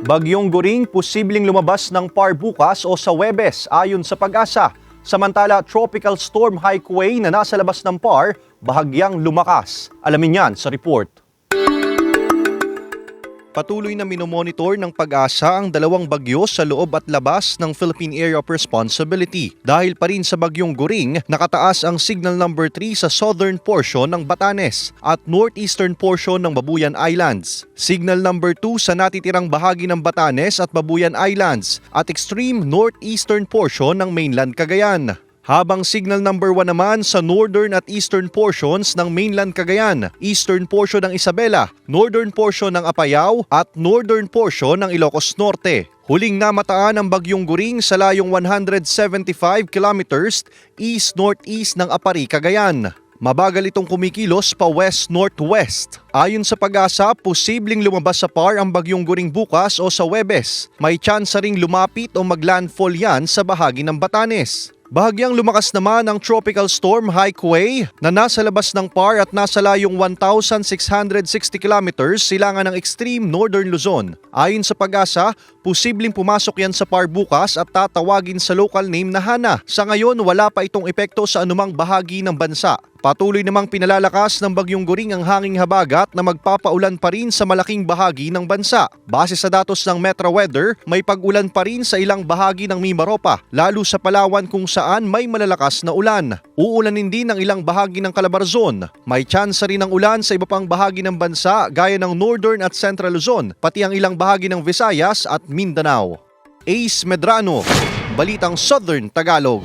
Bagyong Goring posibleng lumabas ng PAR bukas o sa Huwebes ayon sa Pag-asa. Samantala, Tropical Storm Haikui na nasa labas ng PAR bahagyang lumakas. Alamin yan sa report. Patuloy na minomonitor ng Pag-asa ang dalawang bagyo sa loob at labas ng Philippine Area of Responsibility. Dahil pa rin sa Bagyong Goring, nakataas ang signal number 3 sa southern portion ng Batanes at northeastern portion ng Babuyan Islands. Signal number 2 sa natitirang bahagi ng Batanes at Babuyan Islands at extreme northeastern portion ng mainland Cagayan. Habang signal number 1 naman sa northern at eastern portions ng mainland Cagayan, eastern portion ng Isabela, northern portion ng Apayao at northern portion ng Ilocos Norte. Huling namataan ang Bagyong Goring sa layong 175 kilometers east-northeast ng Apari, Cagayan. Mabagal itong kumikilos pa west-northwest. Ayon sa Pag-asa, posibleng lumabas sa PAR ang Bagyong Goring bukas o sa Huwebes. May tsansa ring lumapit o maglandfall yan sa bahagi ng Batanes. Bahagyang lumakas naman ang Tropical Storm Haikui na nasa labas ng PAR at nasa layong 1,660 kilometers silangan ng extreme northern Luzon. Ayon sa Pag-asa, posibleng pumasok yan sa PAR bukas at tatawagin sa local name na Hana. Sa ngayon, wala pa itong epekto sa anumang bahagi ng bansa. Patuloy namang pinalalakas ng Bagyong Goring ang hanging habagat na magpapaulan pa rin sa malaking bahagi ng bansa. Base sa datos ng Metro Weather, may pag-ulan pa rin sa ilang bahagi ng Mimaropa, lalo sa Palawan kung saan may malalakas na ulan. Uulanin din ang ilang bahagi ng Calabarzon. May tsansa rin ng ulan sa iba pang bahagi ng bansa gaya ng Northern at Central Luzon, pati ang ilang bahagi ng Visayas at Mindanao. Ace Medrano, Balitang Southern Tagalog.